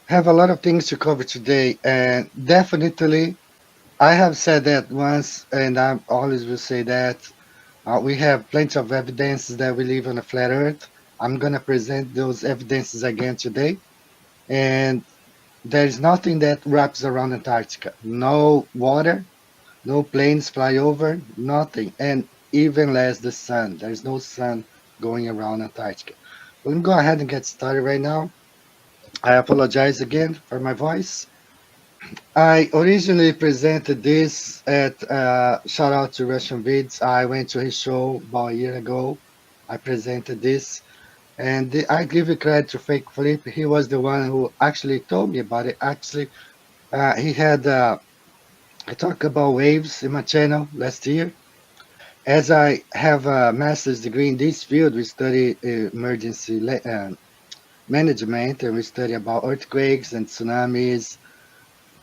Have a lot of things to cover today, and definitely, I have said that once, and I always will say that we have plenty of evidences that we live on a flat Earth. I'm gonna present those evidences again today, and there is nothing that wraps around Antarctica. No water, no planes fly over, nothing, and even less the sun. There's no sun going around Antarctica. We'll go ahead and get started right now. I apologize again for my voice. I originally presented this at shout out to Russian Vids. I went to his show about a year ago. I presented this, and I give you credit to Fake Flip. He was the one who actually told me about it. Actually, he had I talked about waves in my channel last year. As I have a master's degree in this field, we study emergency management, and we study about earthquakes and tsunamis.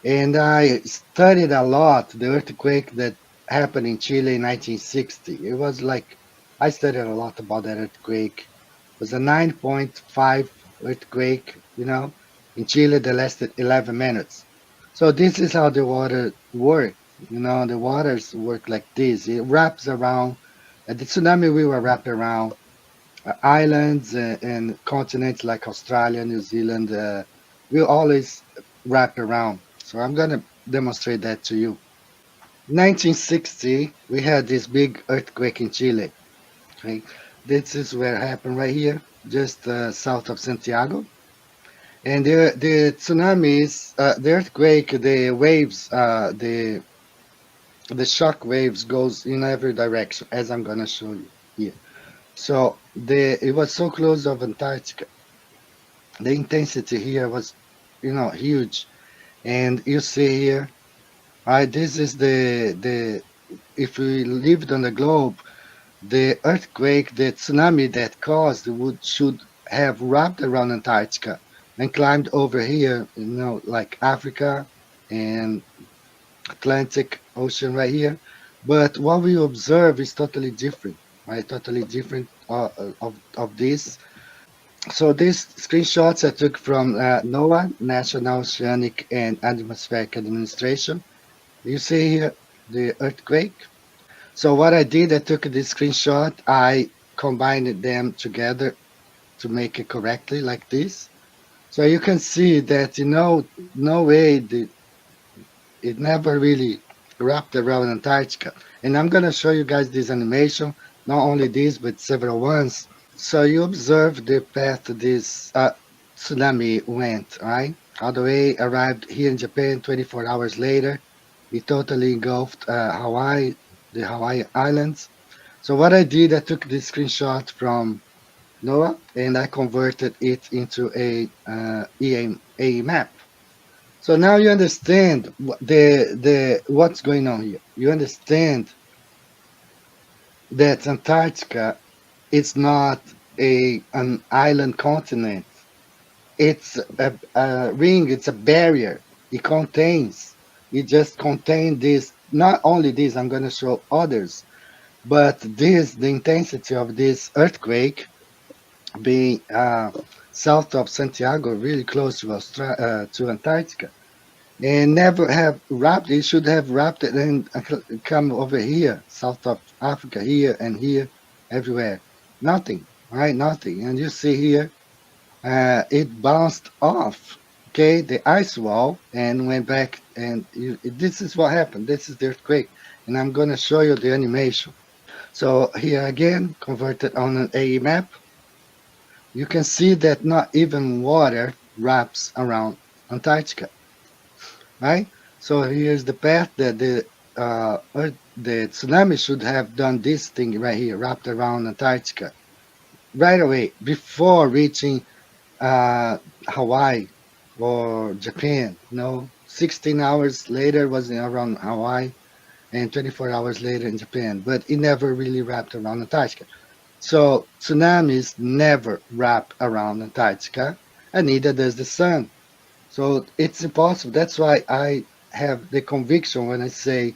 And I studied a lot the earthquake that happened in Chile in 1960. It was like I studied a lot about that earthquake. It was a 9.5 earthquake, in Chile that lasted 11 minutes. So this is how the water works. The waters work like this. It wraps around. At the tsunami, we were wrapped around islands and continents like Australia, New Zealand. We always wrap around. So I'm going to demonstrate that to you. 1960, we had this big earthquake in Chile. Okay? This is where it happened right here, just south of Santiago. And the tsunamis, the earthquake, the waves, the shock waves goes in every direction, as I'm gonna show you here. So it was so close of Antarctica. The intensity here was, huge. And you see here, right? This is the if we lived on the globe, the earthquake, the tsunami that caused would should have wrapped around Antarctica and climbed over here, like Africa and Atlantic Ocean right here. But what we observe is totally different, right? Totally different of this. So these screenshots I took from NOAA, National Oceanic and Atmospheric Administration. You see here the earthquake. So what I did, I took this screenshot, I combined them together to make it correctly like this. So you can see that, no way it never really wrapped around Antarctica. And I'm going to show you guys this animation, not only this, but several ones. So you observe the path this tsunami went, right? All the way arrived here in Japan 24 hours later. It totally engulfed Hawaii, the Hawaii Islands. So what I did, I took this screenshot from NOAA and I converted it into a EA map. So now you understand the what's going on here. You understand that Antarctica is not an island continent. It's a ring. It's a barrier. It contains. It just contains this. Not only this, I'm going to show others, but the intensity of this earthquake being south of Santiago, really close to to Antarctica, and never have wrapped. It should have wrapped it and come over here, south of Africa, here, everywhere. Nothing, right? Nothing. And you see here, it bounced off, okay, the ice wall and went back. And this is what happened. This is the earthquake. And I'm going to show you the animation. So here again, converted on an AE map, you can see that not even water wraps around Antarctica, right? So here's the path that the tsunami should have done this thing right here, wrapped around Antarctica right away before reaching Hawaii or Japan. 16 hours later was around Hawaii and 24 hours later in Japan, but it never really wrapped around Antarctica. So tsunamis never wrap around Antarctica, and neither does the sun. So it's impossible. That's why I have the conviction when I say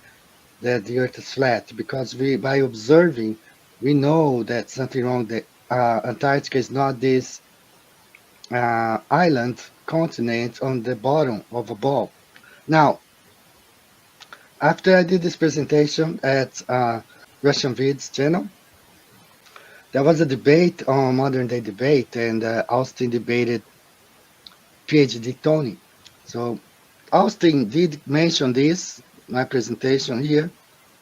that the Earth is flat, because by observing, we know that something wrong. That Antarctica is not this island continent on the bottom of a ball. Now, after I did this presentation at Russian Vid's channel, there was a debate on modern day debate, and Austin debated PhD Tony. So Austin did mention this, my presentation here,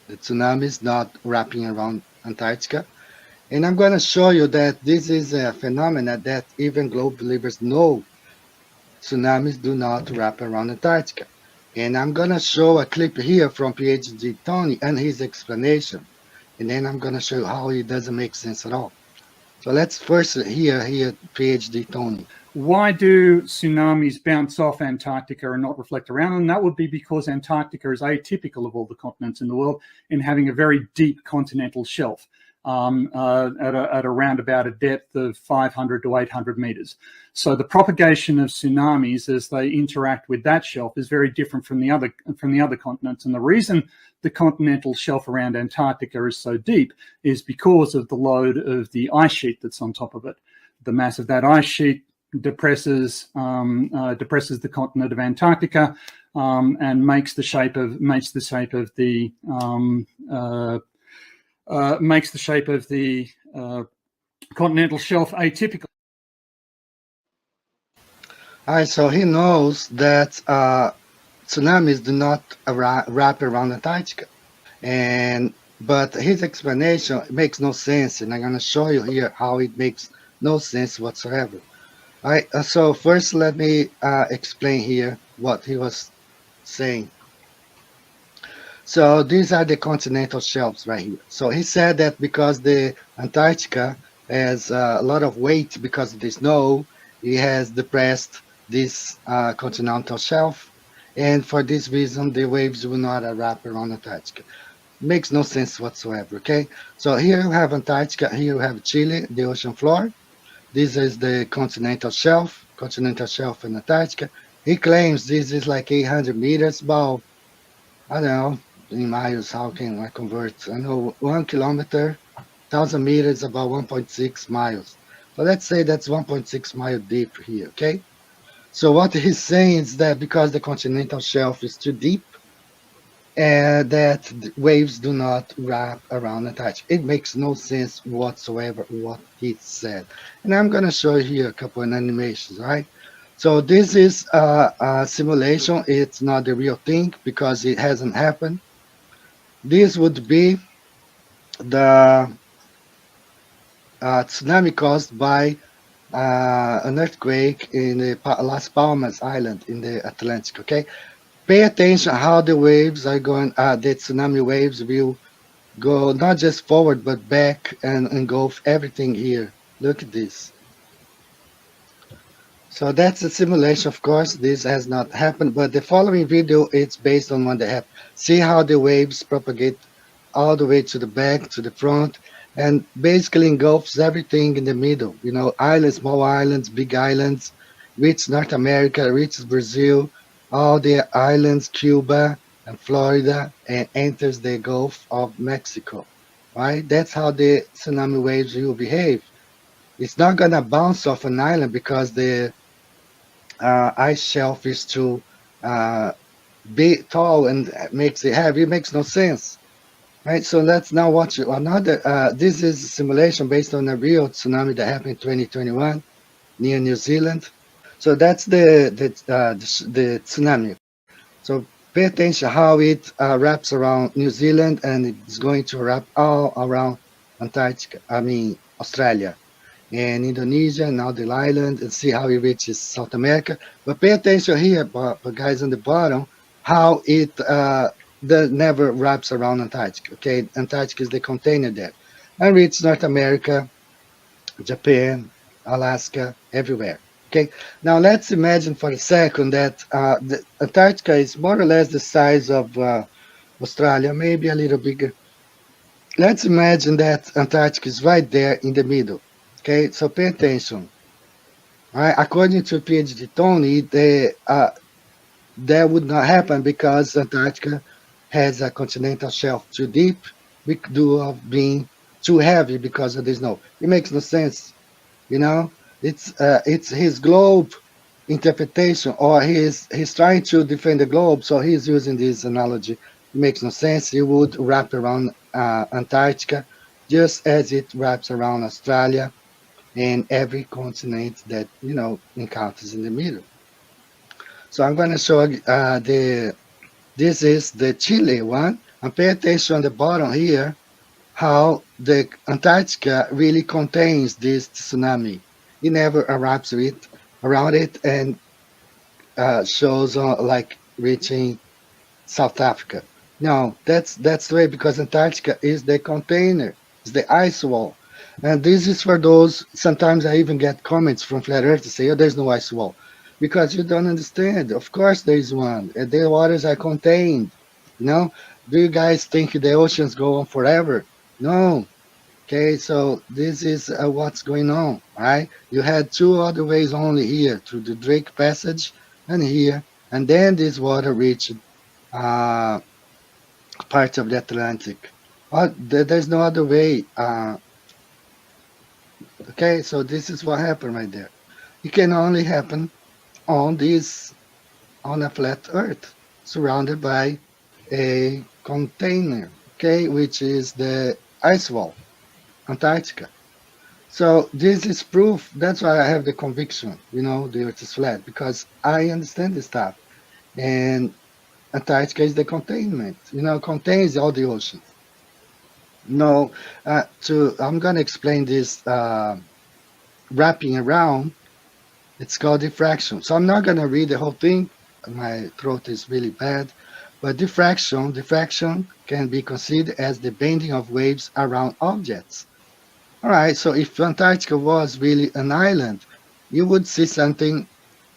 the tsunamis not wrapping around Antarctica. And I'm going to show you that this is a phenomenon that even globe believers know tsunamis do not wrap around Antarctica. And I'm going to show a clip here from PhD Tony and his explanation. And then I'm going to show you how it doesn't make sense at all. So let's first hear PhD Tony. Why do tsunamis bounce off Antarctica and not reflect around? And that would be because Antarctica is atypical of all the continents in the world in having a very deep continental shelf at around about a depth of 500 to 800 meters. So the propagation of tsunamis as they interact with that shelf is very different from the other continents. And the reason the continental shelf around Antarctica is so deep is because of the load of the ice sheet that's on top of it. The mass of that ice sheet depresses the continent of Antarctica and makes the shape of the continental shelf atypical. All right, so he knows that tsunamis do not wrap around Antarctica, but his explanation makes no sense, and I'm going to show you here how it makes no sense whatsoever. All right, so first let me explain here what he was saying. So these are the continental shelves right here. So he said that because the Antarctica has a lot of weight because of the snow, it has depressed this continental shelf, and for this reason the waves will not wrap around Antarctica. Makes no sense whatsoever. Okay, so here you have Antarctica, here you have Chile, the ocean floor. This is the continental shelf in Antarctica. He claims this is like 800 meters, about, I don't know, in miles, how can I convert? I know 1 kilometer, 1,000 meters, about 1.6 miles. So let's say that's 1.6 mile deep here, okay? So what he's saying is that because the continental shelf is too deep, that waves do not wrap around Antarctica. It makes no sense whatsoever what he said. And I'm going to show you here a couple of animations, right? So this is a simulation. It's not the real thing because it hasn't happened. This would be the tsunami caused by an earthquake in the Las Palmas Island in the Atlantic, okay? Pay attention how the waves are going, the tsunami waves will go not just forward but back and engulf everything here. Look at this. So that's a simulation, of course. This has not happened, but the following video, it's based on what they have. See how the waves propagate all the way to the back, to the front, and basically engulfs everything in the middle. You know, islands, small islands, big islands, reaches North America, reaches Brazil, all the islands, Cuba and Florida, and enters the Gulf of Mexico, right? That's how the tsunami waves will behave. It's not gonna bounce off an island because the ice shelf is too big, tall, and makes it heavy. It makes no sense, right? So let's now watch another. This is a simulation based on a real tsunami that happened in 2021 near New Zealand. So that's the tsunami. So pay attention how it wraps around New Zealand, and it's going to wrap all around Antarctica. I mean Australia and Indonesia and other islands, and see how it reaches South America. But pay attention here, but guys on the bottom, how it never wraps around Antarctica. Okay, Antarctica is the container there, and reaches North America, Japan, Alaska, everywhere. Okay, now let's imagine for a second that the Antarctica is more or less the size of Australia, maybe a little bigger. Let's imagine that Antarctica is right there in the middle. Okay, so pay attention. All right, according to PhD Tony, that would not happen because Antarctica has a continental shelf too deep, due of being too heavy because of the snow. It makes no sense, you know. It's his globe interpretation, or he's trying to defend the globe, so he's using this analogy. It makes no sense. You would wrap around Antarctica just as it wraps around Australia and every continent that encounters in the middle. So I'm going to show the this is the Chile one, and pay attention on the bottom here how the Antarctica really contains this tsunami. It never erupts around it and shows like reaching South Africa. No, that's the way, because Antarctica is the container, it's the ice wall. And this is for those, sometimes I even get comments from Flat Earth to say, oh, there's no ice wall. Because you don't understand. Of course there is one. And the waters are contained. You know? Do you guys think the oceans go on forever? No. Okay, so this is what's going on, right? You had two other ways only here, through the Drake Passage and here, and then this water reached uh, part of the Atlantic. There's no other way. Okay, so this is what happened right there. It can only happen on this on a flat Earth, surrounded by a container, okay, which is the ice wall, Antarctica. So this is proof. That's why I have the conviction, the Earth is flat, because I understand this stuff. And Antarctica is the containment, contains all the oceans. No, I'm gonna explain this wrapping around. It's called diffraction. So I'm not gonna read the whole thing. My throat is really bad. But diffraction can be considered as the bending of waves around objects. All right, so if Antarctica was really an island, you would see something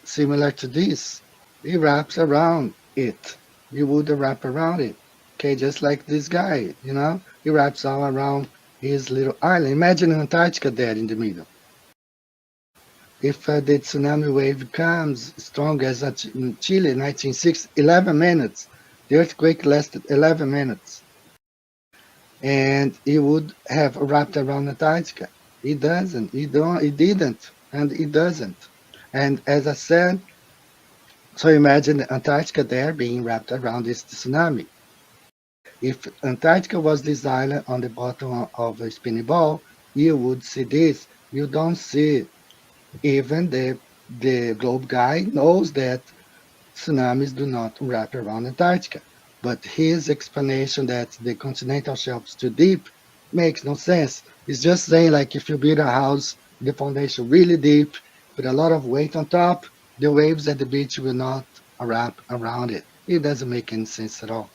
similar to this. It wraps around it. You would wrap around it. Okay, just like this guy, he wraps all around his little island. Imagine Antarctica there in the middle. If the tsunami wave comes strong as in Chile, 1960, 11 minutes. The earthquake lasted 11 minutes. And it would have wrapped around Antarctica. It doesn't. It didn't. And it doesn't. And as I said, so imagine Antarctica there being wrapped around this tsunami. If Antarctica was this island on the bottom of a spinning ball, you would see this. You don't see. Even the globe guy knows that tsunamis do not wrap around Antarctica. But his explanation that the continental shelf is too deep makes no sense. It's just saying, like, if you build a house, the foundation really deep, with a lot of weight on top, the waves at the beach will not wrap around it. It doesn't make any sense at all.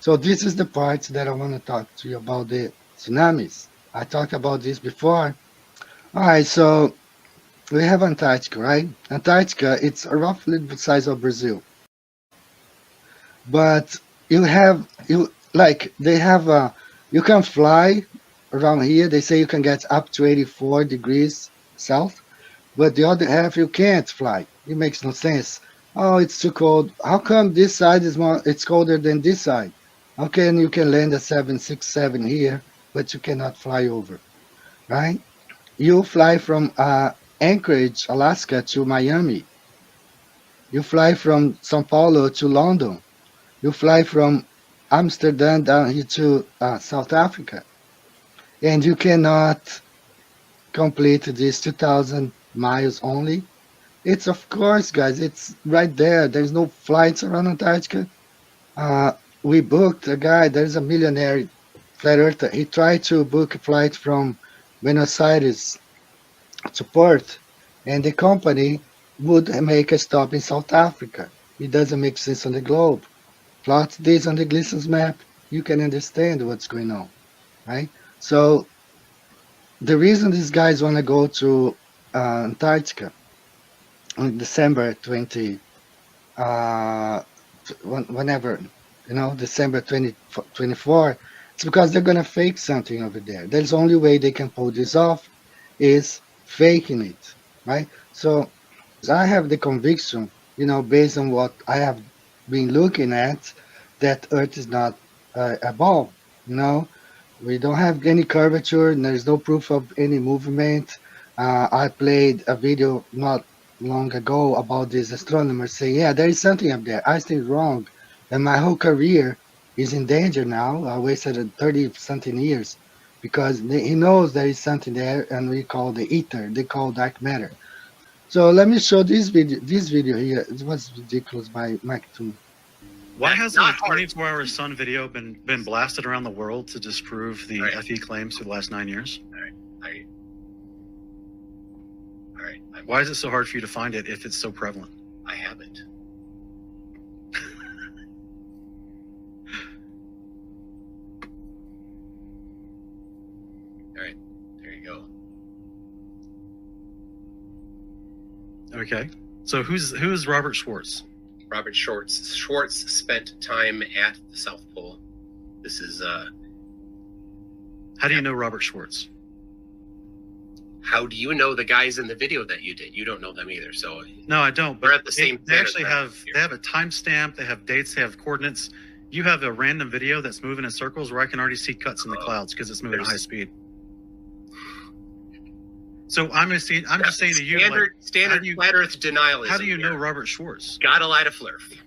So this is the part that I want to talk to you about, the tsunamis. I talked about this before. All right, so we have Antarctica, right? Antarctica, it's roughly the size of Brazil. But you can fly around here. They say you can get up to 84 degrees south, but the other half you can't fly. It makes no sense. Oh, it's too cold. How come this side it's colder than this side? How can you can land at 767 here, but you cannot fly over, right? You fly from Anchorage, Alaska to Miami. You fly from Sao Paulo to London. You fly from Amsterdam down here to South Africa. And you cannot complete this 2,000 miles only. It's, of course, guys, it's right there. There's no flights around Antarctica. Uh, we booked a guy, there's a millionaire flat earther. He tried to book a flight from Buenos Aires to Perth, and the company would make a stop in South Africa. It doesn't make sense on the globe. Plot this on the Gleason's map, you can understand what's going on, right? So the reason these guys want to go to Antarctica on December 20, uh, whenever, December 2024, it's because they're going to fake something over there. There's only way they can pull this off is faking it, right? So I have the conviction, based on what I have been looking at, that Earth is not a ball. We don't have any curvature, and there's no proof of any movement. I played a video not long ago about this astronomer saying, yeah, there is something up there. I think wrong. And my whole career is in danger now. I wasted 30 something years because he knows there is something there, and we call the ether. They call dark matter. So let me show this video. This video here. It was ridiculous by Mike Toon. Why hasn't a 24-hour sun video been blasted around the world to disprove the FE claims for the last 9 years? All right. Why is it so hard for you to find it if it's so prevalent? I haven't. All right. There you go. Okay. So who's Robert Schwartz? Robert Schwartz. Schwartz spent time at the South Pole. This is How do you know Robert Schwartz? how do you know the guys in the video that you did? You don't know them either. So No, I don't. We're But at the same They planet actually right have here. they have a timestamp. They have dates. They have coordinates. You have a random video that's moving in circles where I can already see cuts in the clouds because it's moving at high speed. So I'm just saying to you, standard flat Earth denialism. how do you know here. Robert Schwartz? Gotta lie to flurf.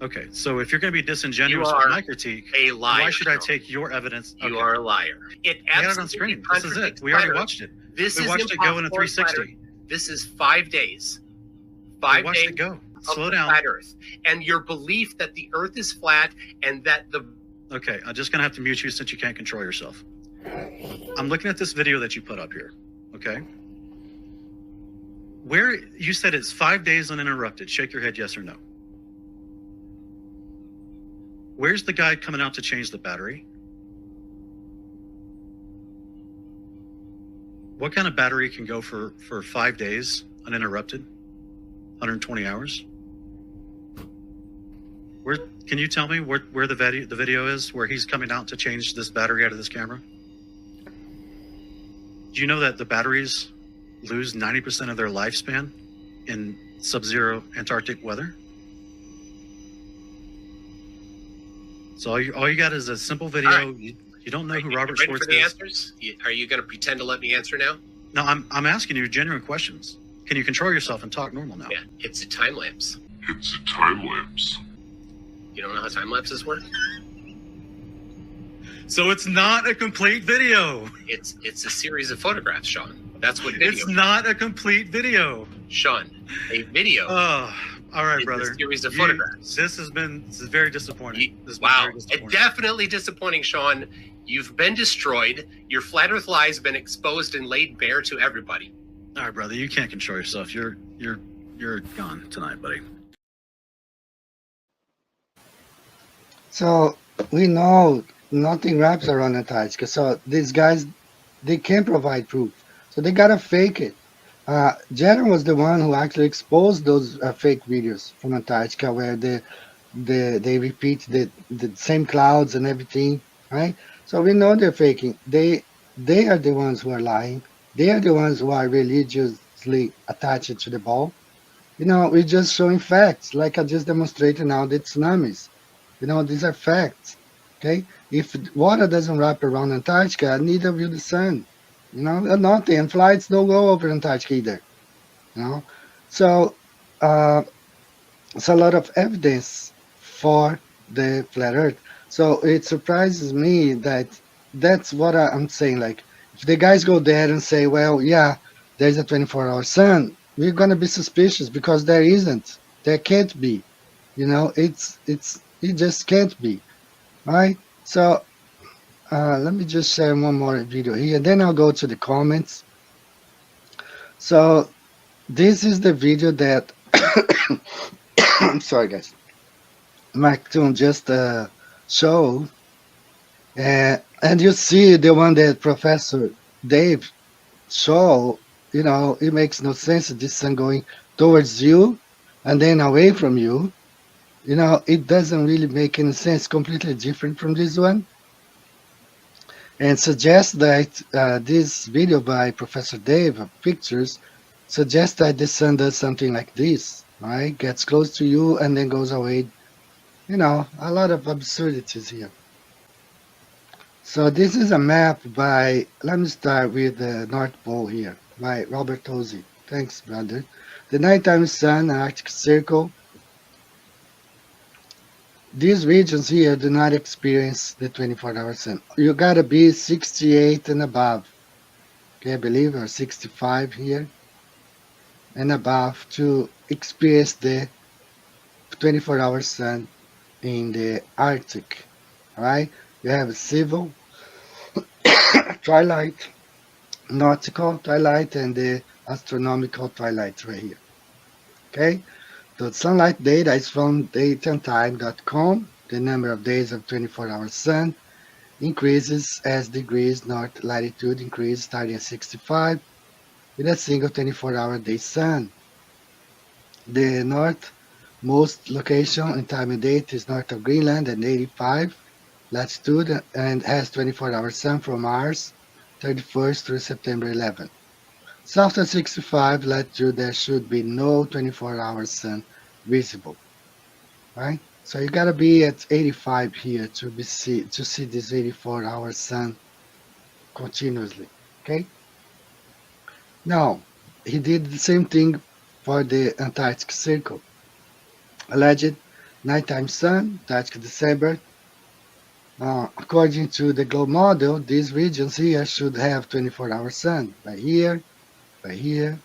Okay, so if you're going to be disingenuous You with are my critique, A liar. why should I take your evidence? You Okay. are a liar. It We had it on absolutely screen. This is it. contradicts We already flat Earth. watched it. This We is watched it go in a impossible in flat 360. Earth. This is 5 days. We 5 watched days it go. of Slow the down. flat Earth, and your belief that the Earth is flat and that the Okay, I'm just going to have to mute you since you can't control yourself. I'm looking at this video that you put up here. Okay. Where you said it's 5 days uninterrupted. Shake your head, yes or no. Where's the guy coming out to change the battery? What kind of battery can go for 5 days uninterrupted? 120 hours? Where can you tell me where the video is where he's coming out to change this battery out of this camera? Do you know that the batteries lose 90% of their lifespan in sub-zero Antarctic weather? So all you got is a simple video. All right. You don't know Are who you Robert ready Schwartz for the is. answers? Are you going to pretend to let me answer now? No, I'm asking you genuine questions. Can you control yourself and talk normal now? Yeah, it's a time lapse. It's a time lapse. You don't know how time lapses work? So it's not a complete video. It's a series of photographs, Sean. That's what video. It's not a complete video. Sean, a video. Oh, all right, is brother. A series of photographs. This is very disappointing. This has been Wow, very disappointing. definitely disappointing, Sean. You've been destroyed. Your flat Earth lie has been exposed and laid bare to everybody. All right, brother. You can't control yourself. You're gone tonight, buddy. So we know nothing wraps around Antarctica. So these guys, they can't provide proof. So they gotta fake it. Jaron was the one who actually exposed those fake videos from Antarctica, where they repeat the same clouds and everything, right? So we know they're faking. They are the ones who are lying. They are the ones who are religiously attached to the ball. You know, we're just showing facts, like I just demonstrated now the tsunamis. You know, these are facts. Okay, if water doesn't wrap around Antarctica, neither will the sun. You know, nothing. And flights don't go over Antarctica either. You know, so it's a lot of evidence for the flat Earth. So it surprises me that that's what I'm saying. Like, if the guys go there and say, well, yeah, there's a 24-hour sun, we're gonna be suspicious because there isn't. There can't be. You know, it just can't be. Right? So let me just share one more video here, and then I'll go to the comments. So this is the video that I'm sorry, guys. Mike Toon just showed, and you see the one that Professor Dave showed. You know, it makes no sense. This sun going towards you and then away from you. You know, it doesn't really make any sense. Completely different from this one. And suggests that this video by Professor Dave of pictures suggests that the sun does something like this, right? Gets close to you and then goes away. You know, a lot of absurdities here. So this is a map by, let me start with the North Pole here. by Robert Ozzie. Thanks, brother. The nighttime sun, Arctic Circle. These regions here do not experience the 24-hour sun. You gotta be 68 and above, okay, I believe, or 65 here and above to experience the 24-hour sun in the Arctic. All right, you have civil, twilight, nautical twilight, and the astronomical twilight right here. Okay, the sunlight data is from dateandtime.com. The number of days of 24-hour sun increases as degrees north latitude increase, starting at 65 with a single 24-hour day sun. The northmost location in time and date is north of Greenland at 85 latitude and has 24-hour sun from Mars 31st through September 11th. South of 65 latitude, there should be no 24-hour sun visible, right? So you gotta be at 85 here to see this 84-hour sun continuously. Okay. Now he did the same thing for the Antarctic Circle. Alleged nighttime sun, Antarctic December. According to the globe model, these regions here should have 24-hour sun. Right here, right here,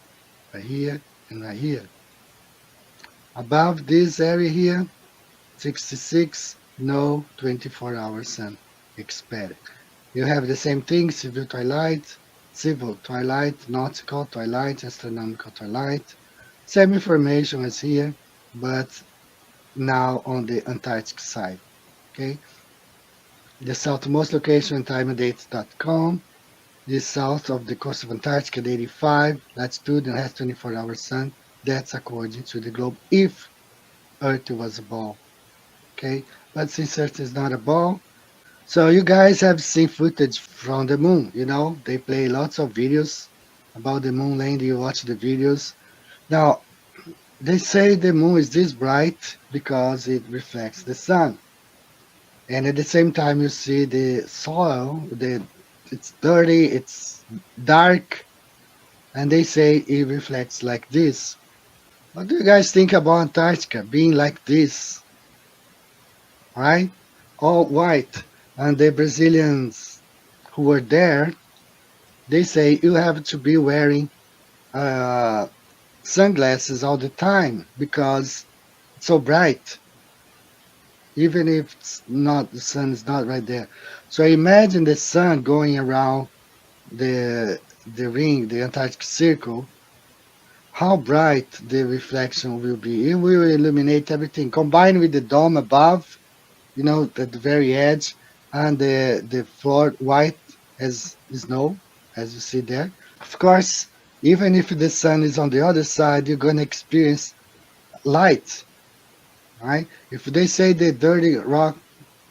right here, and right here. Above this area here, 66, no 24-hour sun expected. You have the same thing, civil twilight, nautical twilight, astronomical twilight. Same information as here, but now on the Antarctic side. Okay. The southmost location, timeanddates.com, is south of the coast of Antarctica at 85 latitude and has 24-hour sun. That's according to the globe, if Earth was a ball. Okay, but since Earth is not a ball, so you guys have seen footage from the moon. You know, they play lots of videos about the moon landing. You watch the videos. Now, they say the moon is this bright because it reflects the sun. And at the same time, you see the soil, it's dirty, it's dark, and they say it reflects like this. What do you guys think about Antarctica being like this? Right? All white. And the Brazilians who were there, they say you have to be wearing sunglasses all the time because it's so bright, even if it's not, the sun is not right there. So imagine the sun going around the ring, the Antarctic Circle, how bright the reflection will be. It will illuminate everything, combined with the dome above, you know, at the very edge, and the floor white as snow, as you see there. Of course, even if the sun is on the other side, you're going to experience light, right? If they say the dirty rock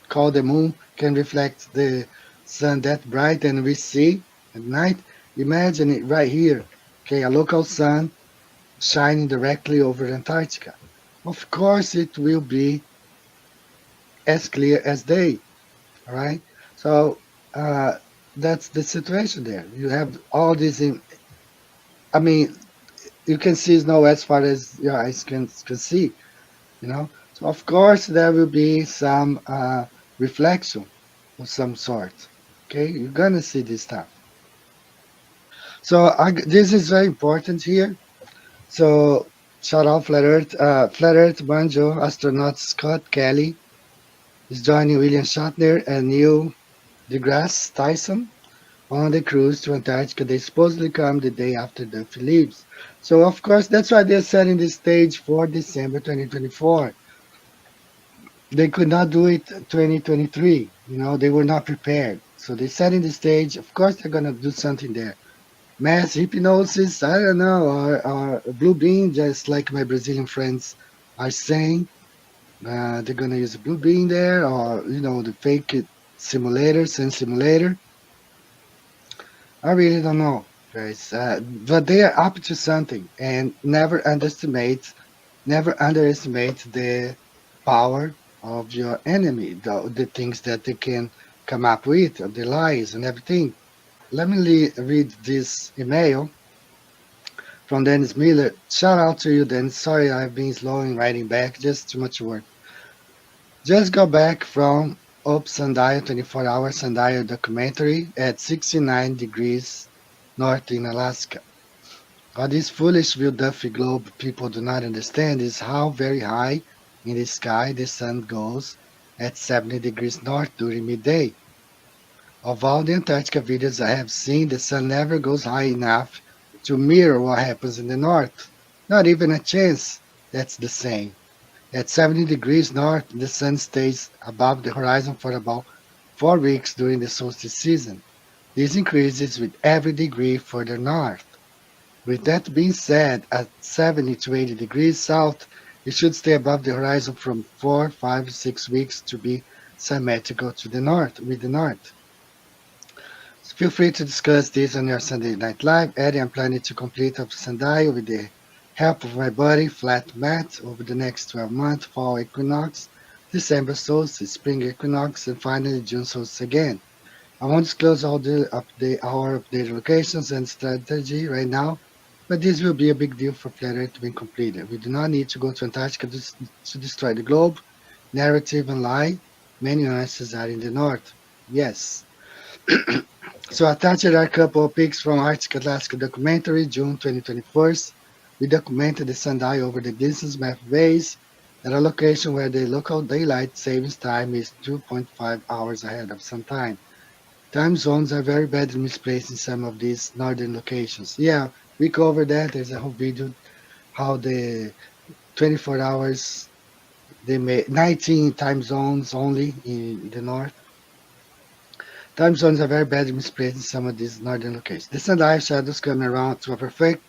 called the moon can reflect the sun that bright and we see at night, imagine it right here, okay, a local sun shining directly over Antarctica. Of course, it will be as clear as day, all right? So that's the situation there. You have all these, I mean, you can see snow as far as your eyes can see, you know? So of course there will be some reflection of some sort, okay? You're gonna see this stuff. So this is very important here. So shout out Flat Earth Banjo astronaut Scott Kelly is joining William Shatner and Neil deGrasse Tyson on the cruise to Antarctica. They supposedly come the day after the leaves. So of course that's why they're setting the stage for December 2024. They could not do it 2023. You know, they were not prepared. So they're setting the stage. Of course they're gonna do something there. Mass hypnosis, I don't know, or blue beam, just like my Brazilian friends are saying. They're gonna use a blue beam there, or you know, the fake simulator, sun simulator. I really don't know, guys. But they are up to something, and never underestimate the power of your enemy, the things that they can come up with, the lies and everything. Let me read this email from Dennis Miller. Shout out to you, Dennis. Sorry I've been slow in writing back, just too much work. Just got back from Up Sundial 24-hour Sundial documentary at 69 degrees north in Alaska. What this foolish Bill Duffy globe people do not understand is how very high in the sky the sun goes at 70 degrees north during midday. Of all the Antarctica videos I have seen, the sun never goes high enough to mirror what happens in the north. Not even a chance that's the same. At 70 degrees north, the sun stays above the horizon for about 4 weeks during the solstice season. This increases with every degree further north. With that being said, at 70 to 80 degrees south, it should stay above the horizon from 4, 5, 6 weeks to be symmetrical to the north, with the north. So feel free to discuss this on your Sunday Night Live. Eddie, I'm planning to complete Up Sundial with the help of my buddy Flat Matt over the next 12 months, fall equinox, December solstice, spring equinox, and finally June solstice again. I won't disclose all our updated locations and strategy right now, but this will be a big deal for Flat Earth to be completed. We do not need to go to Antarctica to destroy the globe. Narrative and lie, many nuances are in the north. Yes. So attached are a couple of pics from Arctic Alaska documentary, June 2021. We documented the sundial over the Gleason's Map base at a location where the local daylight savings time is 2.5 hours ahead of sun time. Time zones are very badly misplaced in some of these northern locations. Yeah, we covered that. There's a whole video how the 24 hours, they made 19 time zones only in the north. Time zones are very badly misplaced in some of these northern locations. The sundial shadows come around to a perfect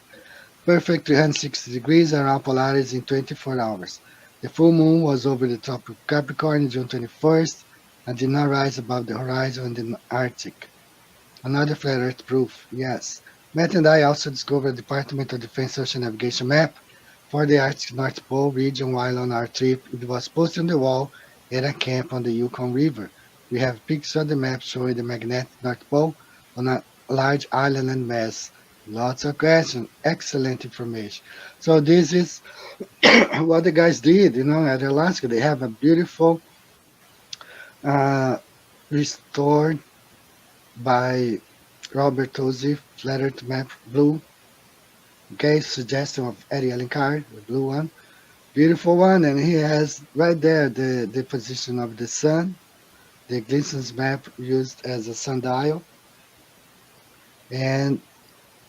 360 degrees around Polaris in 24 hours. The full moon was over the top of Capricorn June 21st and did not rise above the horizon in the Arctic. Another flat Earth proof, yes. Matt and I also discovered a Department of Defense ocean navigation map for the Arctic North Pole region while on our trip. It was posted on the wall at a camp on the Yukon River. We have pictures of the map showing the magnetic North Pole on a large island and mass. Lots of questions, excellent information. So this is what the guys did, at Alaska. They have a beautiful restored by Robert Tozzi Flat Earth Map Blue. Okay, suggestion of Eddie Alencar, the blue one. Beautiful one, and he has right there the position of the sun. The Gleason's map used as a sundial. And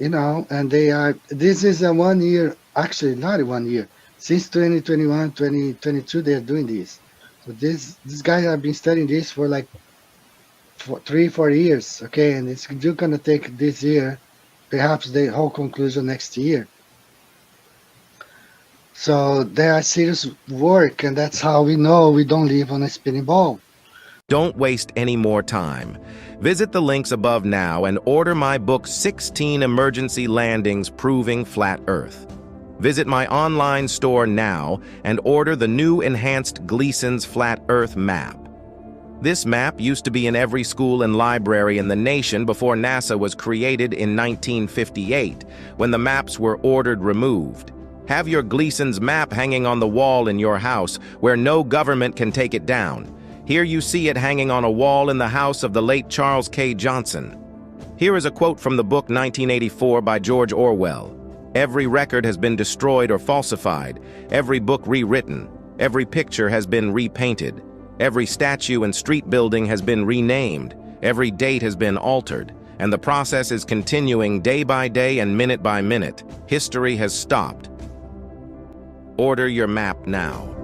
and this is a 1 year, actually not 1 year, since 2021, 2022, they're doing this. So this guy have been studying this for like 3-4 years, okay, and it's just gonna take this year, perhaps the whole conclusion next year. So there are serious work, and that's how we know we don't live on a spinning ball. Don't waste any more time. Visit the links above now and order my book 16 Emergency Landings Proving Flat Earth. Visit my online store now and order the new enhanced Gleason's Flat Earth map. This map used to be in every school and library in the nation before NASA was created in 1958, when the maps were ordered removed. Have your Gleason's map hanging on the wall in your house where no government can take it down. Here you see it hanging on a wall in the house of the late Charles K. Johnson. Here is a quote from the book 1984 by George Orwell. Every record has been destroyed or falsified, every book rewritten, every picture has been repainted, every statue and street building has been renamed, every date has been altered, and the process is continuing day by day and minute by minute. History has stopped. Order your map now.